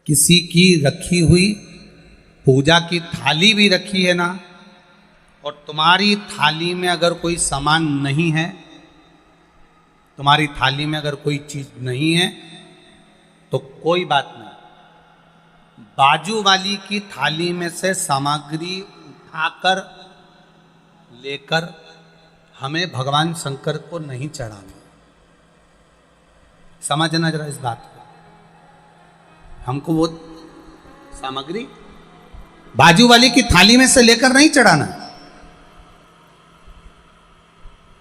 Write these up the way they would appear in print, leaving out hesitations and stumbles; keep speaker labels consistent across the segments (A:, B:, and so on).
A: किसी की रखी हुई पूजा की थाली भी रखी है ना, और तुम्हारी थाली में अगर कोई सामान नहीं है, तुम्हारी थाली में अगर कोई चीज नहीं है तो कोई बात नहीं, बाजू वाली की थाली में से सामग्री उठाकर लेकर हमें भगवान शंकर को नहीं चढ़ाना। समझना जरा इस बात को। हमको वो सामग्री बाजू वाली की थाली में से लेकर नहीं चढ़ाना,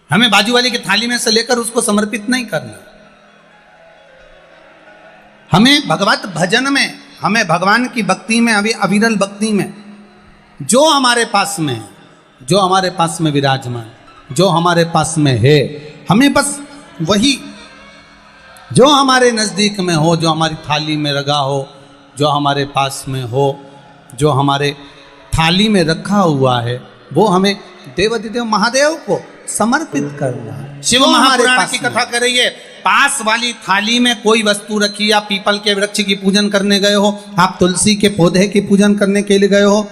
A: हमें बाजू वाली की थाली में से लेकर उसको समर्पित नहीं करना। हमें भगवत भजन में, हमें भगवान की भक्ति में, अभी अविरल भक्ति में जो हमारे पास में है, जो हमारे पास में विराजमान, जो हमारे पास में है, हमें बस वही जो हमारे नजदीक में हो, जो हमारी थाली में रखा हो, जो हमारे पास में हो, जो हमारे थाली में रखा हुआ है, वो हमें देवाधिदेव महादेव को समर्पित करना है। शिव महापुराण की कथा कर रही है, पास वाली थाली में कोई वस्तु रखी, आप पीपल के वृक्ष की पूजन करने गए हो, आप तुलसी के पौधे की पूजन करने के लिए गए हो,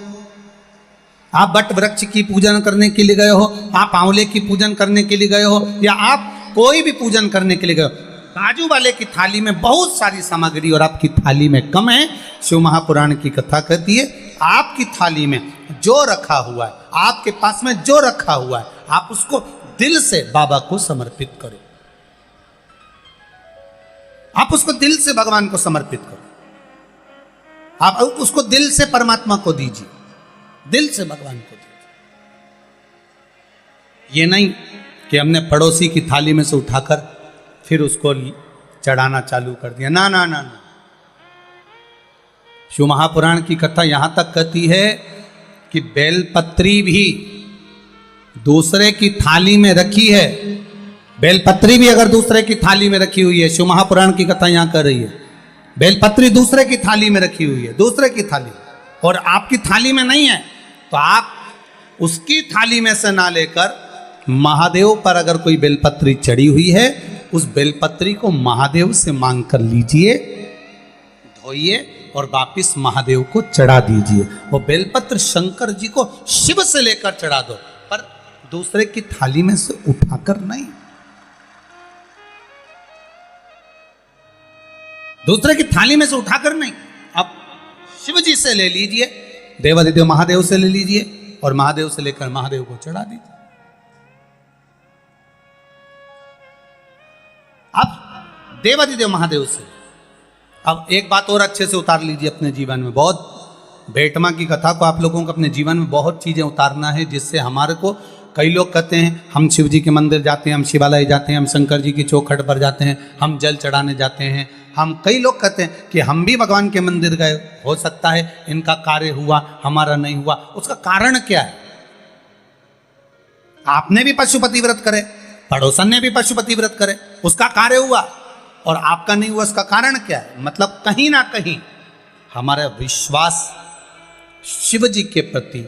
A: आप बट वृक्ष की पूजन करने के लिए गए हो, आप आंवले की पूजन करने के लिए गए हो, या आप कोई भी पूजन करने के लिए गए हो, बाजू वाले की थाली में बहुत सारी सामग्री और आपकी थाली में कम है। शिव महापुराण की कथा कहती है, आपकी थाली में जो रखा हुआ है, आपके पास में जो रखा हुआ है, आप उसको दिल से बाबा को समर्पित करो। आप उसको दिल से भगवान को समर्पित करो, आप उसको दिल से परमात्मा को दीजिए, दिल से भगवान को दीजिए। ये नहीं कि हमने पड़ोसी की थाली में से उठाकर फिर उसको चढ़ाना चालू कर दिया। ना ना ना ना। शिव महापुराण की कथा यहां तक कहती है कि बेलपत्री भी दूसरे की थाली में रखी है, बेलपत्री भी अगर दूसरे की थाली में रखी हुई है, शिव महापुराण की कथा यहां कर रही है, बेलपत्री दूसरे की थाली में रखी हुई है, दूसरे की थाली, और आपकी थाली में नहीं है, तो आप उसकी थाली में से ना लेकर महादेव पर अगर कोई बेलपत्री चढ़ी हुई है, उस बेलपत्री को महादेव से मांग कर लीजिए, धोइए और वापिस महादेव को चढ़ा दीजिए। वो बेलपत्र शंकर जी को शिव से लेकर चढ़ा दो, पर दूसरे की थाली में से उठाकर नहीं, दूसरे की थाली में से उठाकर नहीं, आप शिव जी से ले लीजिए, देवाधिदेव महादेव से ले लीजिए और महादेव से लेकर महादेव को चढ़ा दीजिए। अब देवाधिदेव महादेव से अब एक बात और अच्छे से उतार लीजिए अपने जीवन में। बहुत भेटमा की कथा को आप लोगों को अपने जीवन में बहुत चीजें उतारना है, जिससे हमारे को, कई लोग कहते हैं हम शिव जी के मंदिर जाते हैं, हम शिवालय जाते हैं, हम शंकर जी की चौखट पर जाते हैं, हम जल चढ़ाने जाते हैं, हम, कई लोग कहते हैं कि हम भी भगवान के मंदिर गए, हो सकता है इनका कार्य हुआ, हमारा नहीं हुआ। उसका कारण क्या है? आपने भी पशुपति व्रत करे, पड़ोसन ने भी पशुपति व्रत करे, उसका कार्य हुआ और आपका नहीं हुआ, उसका कारण क्या है? मतलब कहीं ना कहीं हमारा विश्वास शिव जी के प्रति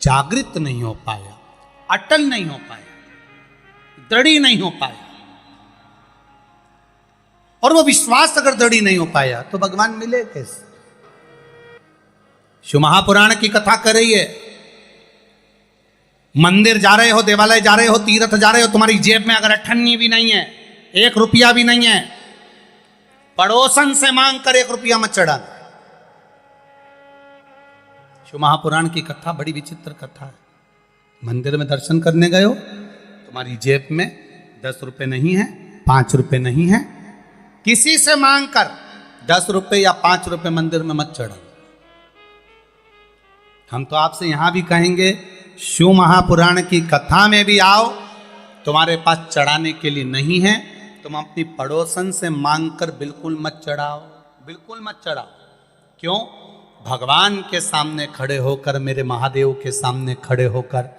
A: जागृत नहीं हो पाया, अटल नहीं हो पाया, दृढ़ नहीं हो पाया। और वो विश्वास अगर दृढ़ नहीं हो पाया तो भगवान मिले कैसे? शिव महापुराण की कथा कर रही है, मंदिर जा रहे हो, देवालय जा रहे हो, तीर्थ जा रहे हो, तुम्हारी जेब में अगर अठन्नी भी नहीं है, 1 रुपया भी नहीं है, पड़ोसन से मांग कर 1 रुपया मत चढ़ाना। शिव महापुराण की कथा बड़ी विचित्र कथा है। मंदिर में दर्शन करने गए हो, तुम्हारी जेब में 10 रुपए नहीं है, 5 रुपए नहीं है, किसी से मांग कर 10 रुपए या 5 रुपए मंदिर में मत चढ़ाना। हम तो आपसे यहां भी कहेंगे, शिव महापुराण की कथा में भी आओ, तुम्हारे पास चढ़ाने के लिए नहीं है, तुम अपनी पड़ोसन से मांग कर बिल्कुल मत चढ़ाओ, बिल्कुल मत चढ़ाओ। क्यों? भगवान के सामने खड़े होकर, मेरे महादेव के सामने खड़े होकर,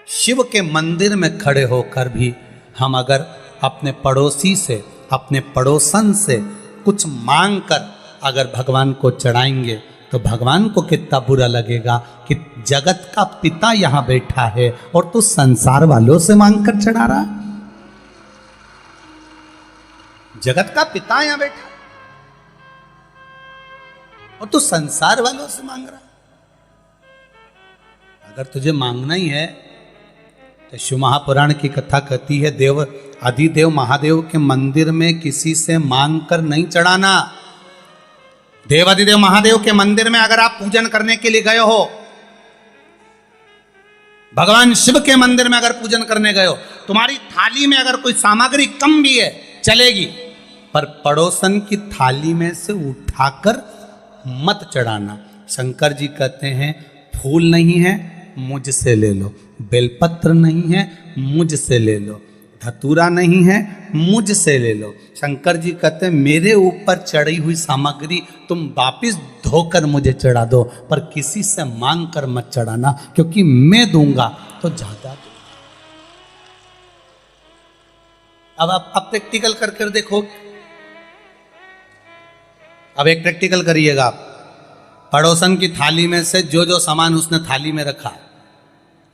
A: शिव के मंदिर में खड़े होकर भी हम अगर अपने पड़ोसी से, अपने पड़ोसन से कुछ मांग कर अगर भगवान को चढ़ाएंगे तो भगवान को कितना बुरा लगेगा कि जगत का पिता यहां बैठा है और तू संसार वालों से मांग कर चढ़ा रहा। जगत का पिता यहां बैठा, और तू संसार वालों से मांग रहा। अगर तुझे मांगना ही है तो शिव महापुराण की कथा कहती है, देव अधिदेव महादेव के मंदिर में किसी से मांग कर नहीं चढ़ाना। देव अधिदेव महादेव के मंदिर में अगर आप पूजन करने के लिए गए हो, भगवान शिव के मंदिर में अगर पूजन करने गए हो, तुम्हारी थाली में अगर कोई सामग्री कम भी है चलेगी, पर पड़ोसन की थाली में से उठाकर मत चढ़ाना। शंकर जी कहते हैं फूल नहीं है मुझसे ले लो, बेलपत्र नहीं है मुझसे ले लो, धतूरा नहीं है मुझसे ले लो। शंकर जी कहते हैं मेरे ऊपर चढ़ी हुई सामग्री तुम वापिस धोकर मुझे चढ़ा दो, पर किसी से मांग कर मत चढ़ाना, क्योंकि मैं दूंगा तो ज्यादा दूंगा। अब आप प्रैक्टिकल कर देखो। अब एक प्रैक्टिकल करिएगा आप। पड़ोसन की थाली में से जो जो सामान उसने थाली में रखा,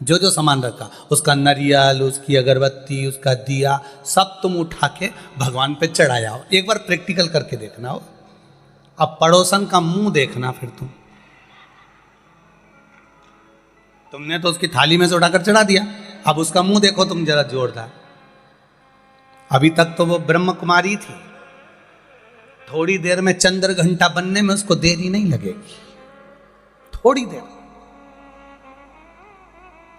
A: जो जो सामान रखा, उसका नरियल, उसकी अगरबत्ती, उसका दिया, सब तुम उठा के भगवान पे चढ़ाया हो। एक बार प्रैक्टिकल करके देखना हो। अब पड़ोसन का मुंह देखना, फिर तुमने तो उसकी थाली में से उठाकर चढ़ा दिया, अब उसका मुंह देखो तुम जरा जोरदार। अभी तक तो वो ब्रह्म कुमारी थी, थोड़ी देर में चंद्र घंटा बनने में उसको देरी नहीं लगेगी, थोड़ी देर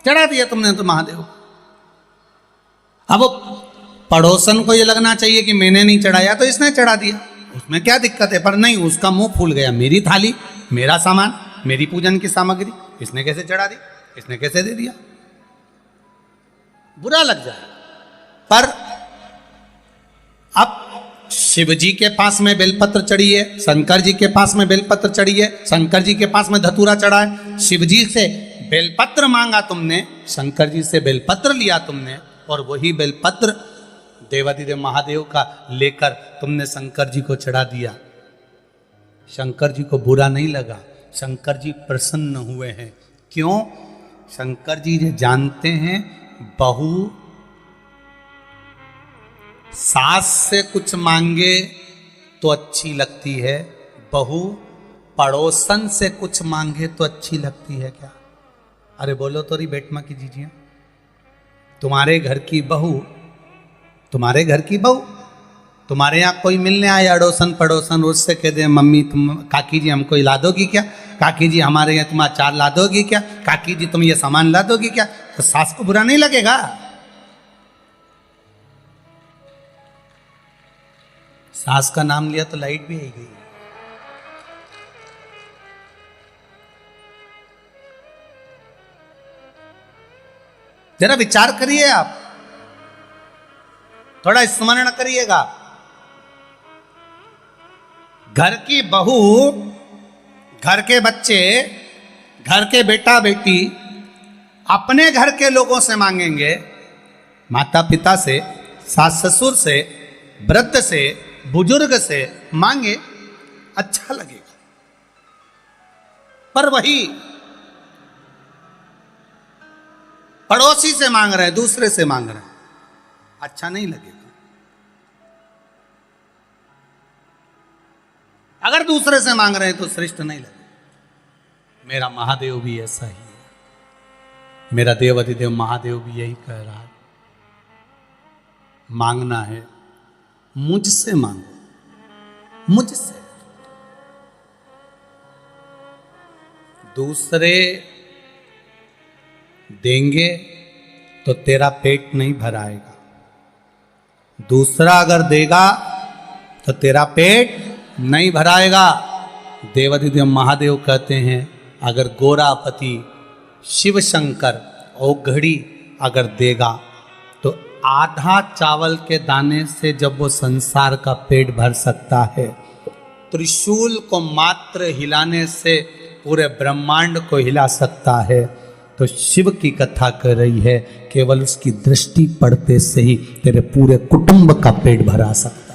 A: चढ़ा दिया तुमने तो महादेव। अब पड़ोसन को ये लगना चाहिए कि मैंने नहीं चढ़ाया तो इसने चढ़ा दिया, उसमें क्या दिक्कत है, पर नहीं, उसका मुंह फूल गया। मेरी थाली, मेरा सामान, मेरी पूजन की सामग्री इसने कैसे चढ़ा दी, इसने कैसे दे दिया, बुरा लग जाए। पर अब शिव जी के पास में बेलपत्र चढ़ी है, शंकर जी के पास में बेलपत्र चढ़ी है, शंकर जी के पास में धतूरा चढ़ा है। शिव जी से बेलपत्र मांगा तुमने, शंकर जी से बेलपत्र लिया तुमने, और वही बेलपत्र देवाधिदेव महादेव का लेकर तुमने शंकर जी को चढ़ा दिया। शंकर जी को बुरा नहीं लगा, शंकर जी प्रसन्न हुए हैं। क्यों? शंकर जी ये जानते हैं बहू सास से कुछ मांगे तो अच्छी लगती है, बहू पड़ोसन से कुछ मांगे तो अच्छी लगती है क्या? अरे बोलो तो रही बेटमा की जीजिए। तुम्हारे घर की बहू, तुम्हारे घर की बहू, तुम्हारे यहाँ कोई मिलने आए अड़ोसन पड़ोसन, उससे कह दे मम्मी तुम, काकी जी हमको ला दोगी क्या, काकी जी हमारे यहाँ तुम अचार ला दोगी क्या, काकी जी तुम ये सामान ला दोगी क्या, तो सास को बुरा नहीं लगेगा? सास का नाम लिया तो लाइट भी आई गई। जरा विचार करिए आप, थोड़ा स्मरण करिएगा। घर की बहू, घर के बच्चे, घर के बेटा बेटी अपने घर के लोगों से मांगेंगे, माता पिता से, सास ससुर से, वृद्ध से, बुजुर्ग से मांगे, अच्छा लगेगा। पर वही पड़ोसी से मांग रहे हैं, दूसरे से मांग रहे हैं, अच्छा नहीं लगेगा। अगर दूसरे से मांग रहे हैं तो श्रेष्ठ नहीं लगेगा। मेरा महादेव भी ऐसा ही है, मेरा देव अधिदेव महादेव भी यही कह रहा है, मांगना है मुझसे मांगो, मुझसे। दूसरे देंगे तो तेरा पेट नहीं भराएगा, दूसरा अगर देगा तो तेरा पेट नहीं भराएगा। देवाधिदेव महादेव कहते हैं अगर गोरापति शिव शंकर औघड़ी अगर देगा तो आधा चावल के दाने से जब वो संसार का पेट भर सकता है, त्रिशूल को मात्र हिलाने से पूरे ब्रह्मांड को हिला सकता है, तो शिव की कथा कर रही है केवल उसकी दृष्टि पड़ते से ही तेरे पूरे कुटुंब का पेट भरा सकता है।